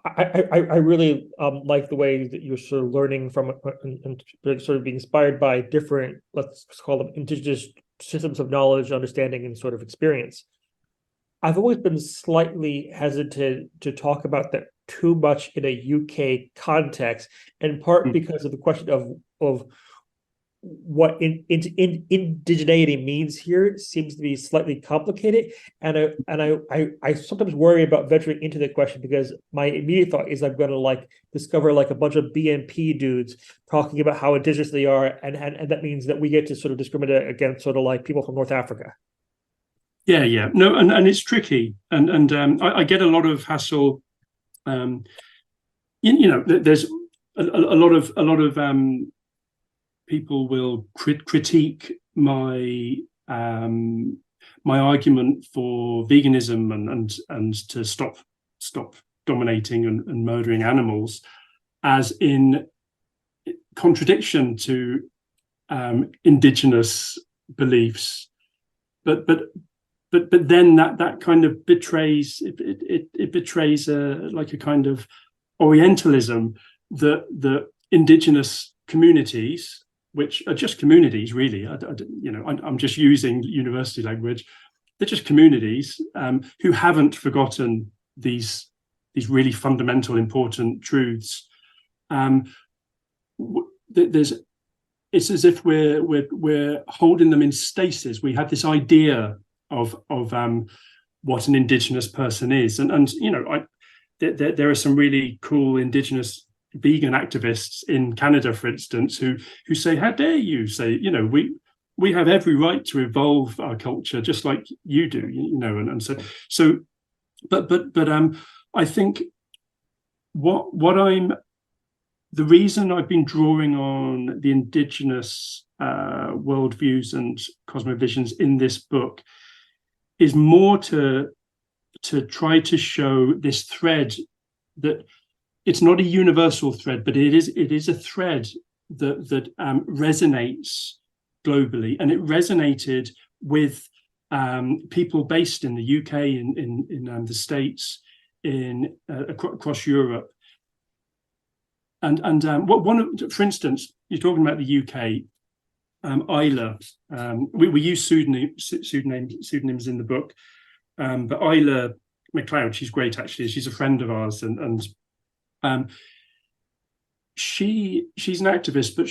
Speaker 2: I really like the way that you're sort of learning from and sort of being inspired by different, let's call them indigenous systems of knowledge, understanding, and sort of experience. I've always been slightly hesitant to talk about that too much in a UK context, in part because of the question of what indigeneity means here. It seems to be slightly complicated, and I sometimes worry about venturing into the question, because my immediate thought is I'm going to discover a bunch of BNP dudes talking about how indigenous they are, and that means that we get to sort of discriminate against sort of people from North Africa.
Speaker 3: Yeah, no, and it's tricky, and I get a lot of hassle. There's a lot of people will critique my argument for veganism and to stop dominating and murdering animals, as in contradiction to indigenous beliefs, but but then that kind of betrays it betrays like a kind of Orientalism that indigenous communities, which are just communities really, I'm just using university language, they're just communities who haven't forgotten these really fundamental important truths. It's as if we're holding them in stasis. We have this idea of what an indigenous person is, and there are some really cool indigenous vegan activists in Canada, for instance, who say, "How dare you say, we have every right to evolve our culture just like you do, and so but I think the reason I've been drawing on the indigenous worldviews and cosmovisions in this book is more to try to show this thread, that it's not a universal thread, but it is a thread that resonates globally, and it resonated with people based in the UK, in the States, across Europe. And for instance, you're talking about the UK, Isla. We use pseudonyms in the book, but Isla McLeod, she's great actually. She's a friend of ours, and she's an activist, but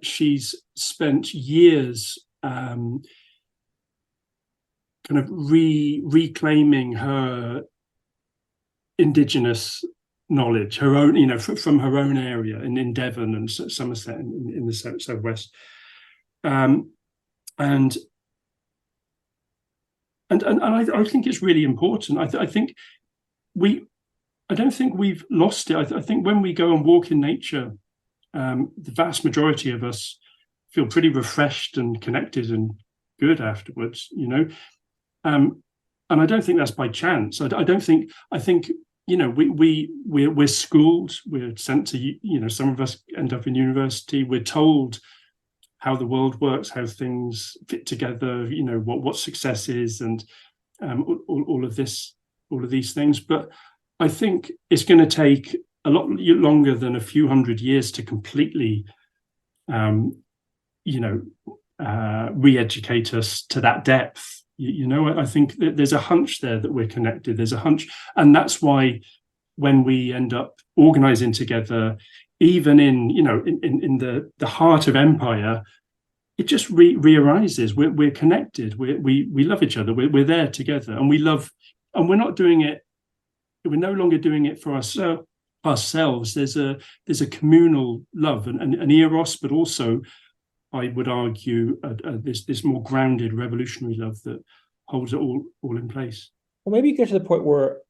Speaker 3: she's spent years kind of reclaiming her indigenous knowledge, her own, from her own area in Devon and Somerset in the southwest, and I think it's really important. I don't think we've lost it. I think when we go and walk in nature, the vast majority of us feel pretty refreshed and connected and good afterwards, and I don't think that's by chance. I think we're schooled, we're sent to, some of us end up in university, we're told how the world works, how things fit together, what success is, and all of these things. But I think it's going to take a lot longer than a few hundred years to completely re-educate us to that depth. I think that there's a hunch there that we're connected. There's a hunch, and that's why when we end up organizing together, even in the heart of empire, it just re-arises. We're connected. We love each other. We're there together, and and we're not doing it. We're no longer doing it for ourselves. There's a communal love and an eros, but also, I would argue, this more grounded revolutionary love that holds it all in place.
Speaker 2: Well, maybe you get to the point where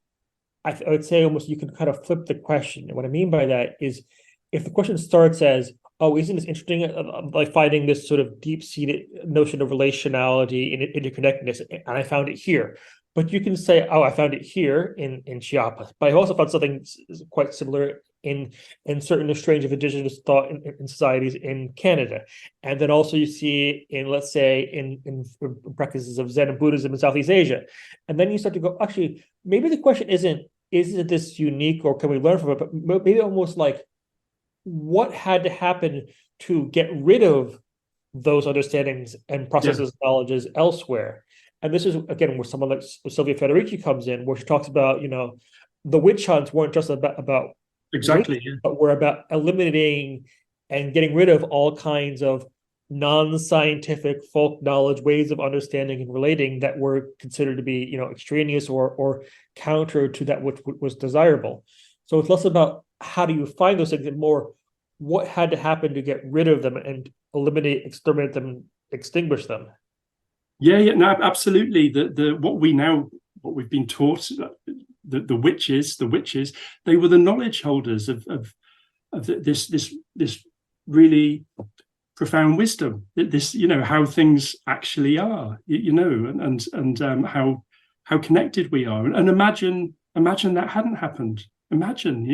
Speaker 2: I would say almost you can kind of flip the question. And what I mean by that is, if the question starts as, "Oh, isn't this interesting?" Like finding this sort of deep-seated notion of relationality and interconnectedness, and I found it here. But you can say, "Oh, I found it here in Chiapas, but I also found something quite similar in certain strange of indigenous thought in societies in Canada." And then also you see let's say in practices of Zen and Buddhism in Southeast Asia. And then you start to go, actually, maybe the question isn't this unique or can we learn from it, but maybe almost like, what had to happen to get rid of those understandings and processes, knowledges elsewhere? And this is, again, where someone like Silvia Federici comes in, where she talks about, the witch hunts weren't just about
Speaker 3: exactly,
Speaker 2: but we're about eliminating and getting rid of all kinds of non-scientific folk knowledge, ways of understanding and relating that were considered to be, extraneous or counter to that which was desirable. So it's less about how do you find those things and more what had to happen to get rid of them and eliminate, exterminate them, extinguish them.
Speaker 3: Yeah, no, absolutely. What we've been taught, the witches, they were the knowledge holders of this really profound wisdom. This, how things actually are, and how connected we are. And imagine that hadn't happened. Imagine,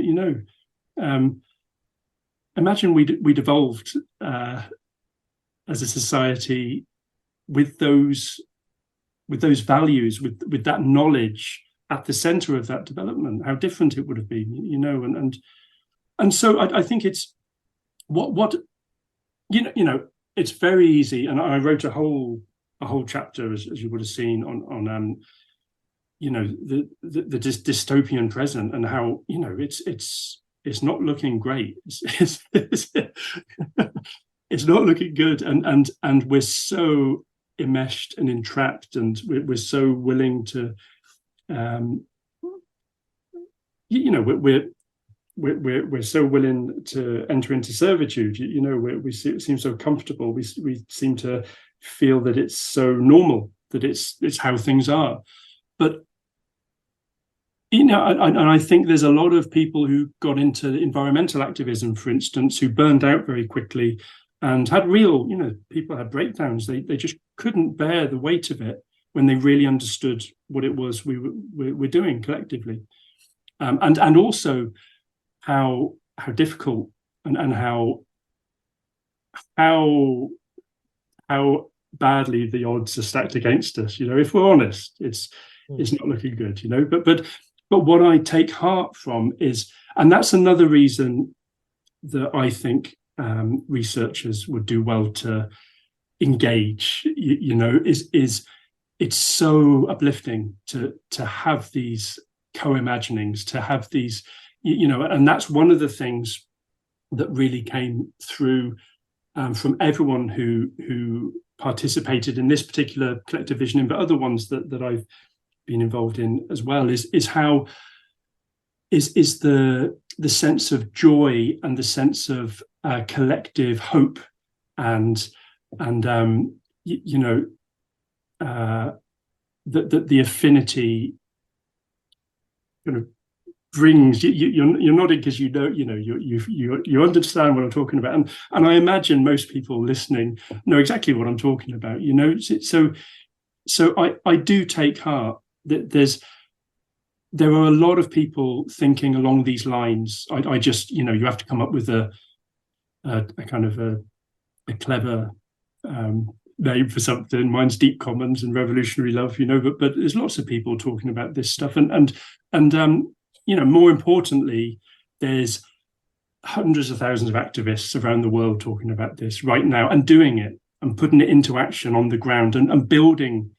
Speaker 3: imagine we'd evolved as a society with those values, with that knowledge at the center of that development, how different it would have been, you know. And so I think it's what you know, it's very easy, and I wrote a whole chapter, as you would have seen, on you know, the dystopian present, and how, you know, it's not looking great. It's not looking good, and we're so enmeshed and entrapped, and we're so willing to, you know, we're so willing to enter into servitude. You know, we seem so comfortable. We seem to feel that it's so normal, that it's how things are. But you know, and I think there's a lot of people who got into environmental activism, for instance, who burned out very quickly and had real, you know, people had breakdowns. They just couldn't bear the weight of it when they really understood what it was we're doing collectively, and also how difficult and how badly the odds are stacked against us. You know, if we're honest, it's not looking good. You know, but what I take heart from is, and that's another reason that I think researchers would do well to engage. You know, is it's so uplifting to have these co-imaginings, to have these, you know, and that's one of the things that really came through from everyone who participated in this particular collective visioning, but other ones that I've been involved in as well, is how is the sense of joy and the sense of collective hope and you know, that the affinity kind of brings. You're nodding because you know you understand what I'm talking about, and I imagine most people listening know exactly what I'm talking about. You know, so I do take heart that there are a lot of people thinking along these lines. I just, you know, you have to come up with a kind of a clever name for something. Mine's Deep Commons and Revolutionary Love, you know, but there's lots of people talking about this stuff, and you know, more importantly, there's hundreds of thousands of activists around the world talking about this right now and doing it and putting it into action on the ground and building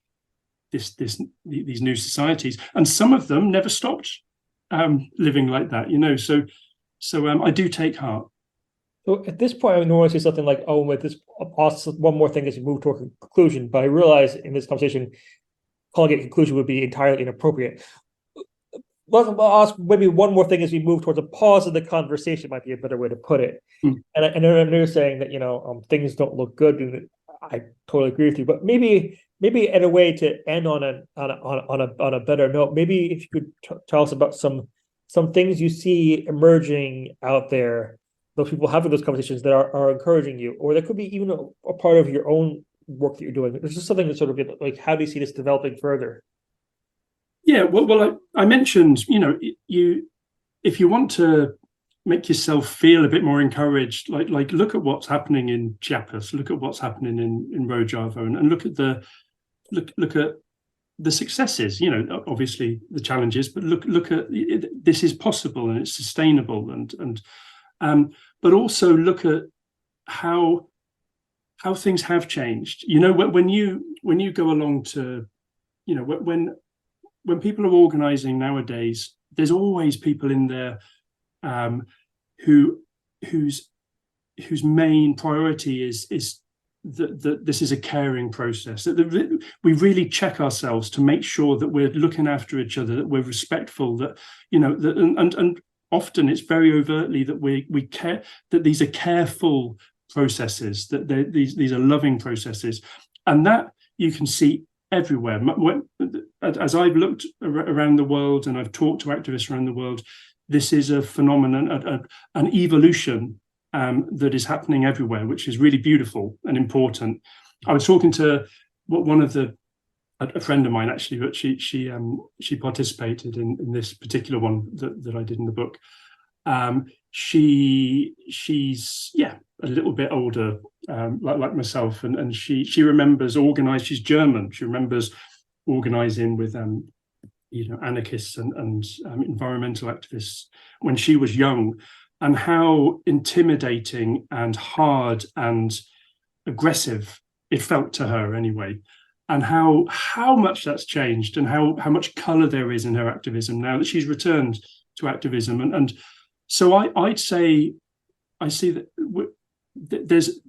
Speaker 3: these new societies, and some of them never stopped living like that, you know. So I do take heart.
Speaker 2: So at this point, I would normally say something like, "Oh, with this, one more thing as we move toward a conclusion." But I realize in this conversation, calling it conclusion would be entirely inappropriate. I'll ask maybe one more thing as we move towards a pause of the conversation, might be a better way to put it. And I know you're saying that, you know, things don't look good, and I totally agree with you. But maybe in a way to end on a better note, maybe if you could tell us about some things you see emerging out there, those people having those conversations that are encouraging you, or that could be even a part of your own work that you're doing. There's just something that sort of like, how do you see this developing further?
Speaker 3: Yeah, well, I mentioned, you know, if you want to make yourself feel a bit more encouraged, like look at what's happening in Chiapas, look at what's happening in Rojava, and look at the successes. You know, obviously the challenges, but look at this is possible and it's sustainable, and but also look at how things have changed. You know, when you go along to, you know, when people are organizing nowadays, there's always people in there whose main priority is that this is a caring process, that we really check ourselves to make sure that we're looking after each other, that we're respectful, that, you know, that, and often it's very overtly that we care, that these are careful processes, that these are loving processes, and that you can see everywhere. As I've looked around the world and I've talked to activists around the world, this is a phenomenon, an evolution that is happening everywhere, which is really beautiful and important. I was talking to a friend of mine, actually, but she participated in this particular one that I did in the book. She's a little bit older, like myself, and she remembers organized. She's German. She remembers organizing with anarchists and environmental activists when she was young, and how intimidating and hard and aggressive it felt to her anyway, and how much that's changed, and how much color there is in her activism now that she's returned to activism. And so I'd say I see that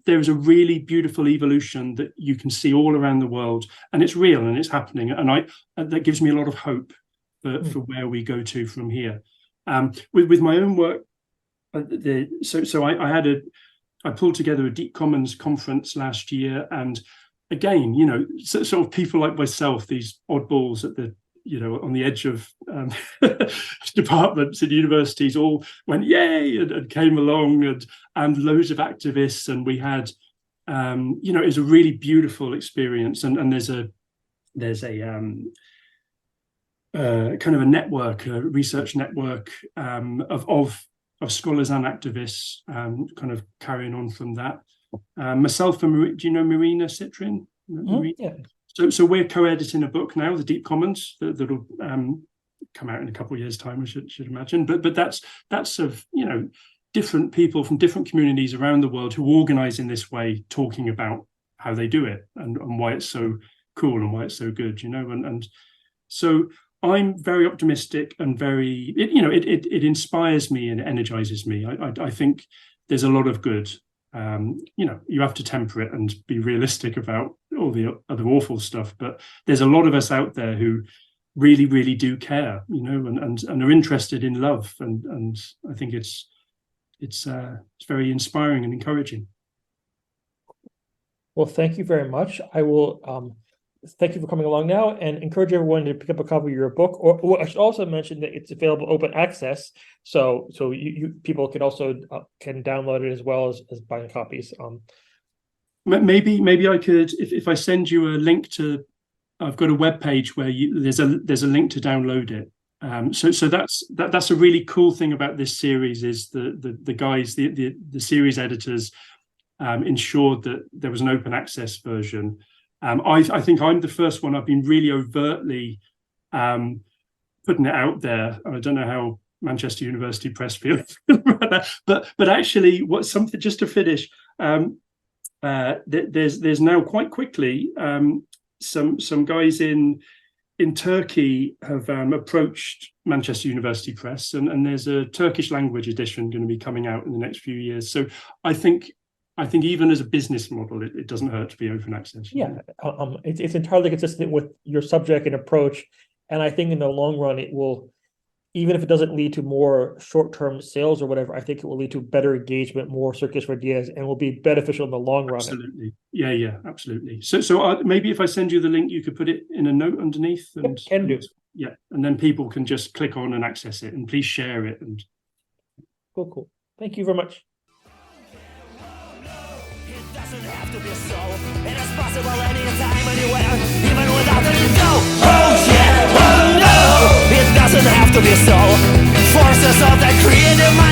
Speaker 3: there's a really beautiful evolution that you can see all around the world, and it's real and it's happening, and that gives me a lot of hope for where we go to from here. With my own work, I pulled together a Deep Commons conference last year, and again, sort of people like myself, these oddballs at the on the edge of departments and universities, all went yay and came along, and loads of activists, and we had it was a really beautiful experience, and there's a kind of a network, a research network of scholars and activists, kind of carrying on from that. Myself and do you know Marina Citrin?
Speaker 2: Yeah.
Speaker 3: So we're co-editing a book now, The Deep Commons, that'll come out in a couple of years' time, I should imagine. But that's of different people from different communities around the world who organize in this way, talking about how they do it and why it's so cool and why it's so good, and so I'm very optimistic and very it inspires me and energizes me. I think there's a lot of good. You have to temper it and be realistic about all the other awful stuff, but there's a lot of us out there who really, really do care, and are interested in love, and I think it's very inspiring and encouraging.
Speaker 2: Well, thank you very much. I will thank you for coming along now, and encourage everyone to pick up a copy of your book. Or I should also mention that it's available open access, so you people can also can download it as well as buying copies.
Speaker 3: Maybe I could, if I send you a link to, I've got a web page where there's a link to download it. So that's a really cool thing about this series, is the guys, the series editors ensured that there was an open access version. I think I'm the first one. I've been really overtly putting it out there. I don't know how Manchester University Press feels about that, but actually, something just to finish. There's now quite quickly some guys in Turkey have approached Manchester University Press, and there's a Turkish language edition going to be coming out in the next few years. So I think even as a business model, it doesn't hurt to be open access.
Speaker 2: Yeah, it's entirely consistent with your subject and approach, and I think in the long run it will, even if it doesn't lead to more short-term sales or whatever, I think it will lead to better engagement, more circulation of ideas, and will be beneficial in the long run.
Speaker 3: Absolutely, yeah, absolutely. So maybe if I send you the link, you could put it in a note underneath, and
Speaker 2: can do.
Speaker 3: Yeah, and then people can just click on and access it, and please share it. And
Speaker 2: Cool. Thank you very much.
Speaker 1: Doesn't have to be so. It is possible anytime, anywhere, even without any dough. Oh yeah, oh no, it doesn't have to be so. Forces of the creative mind.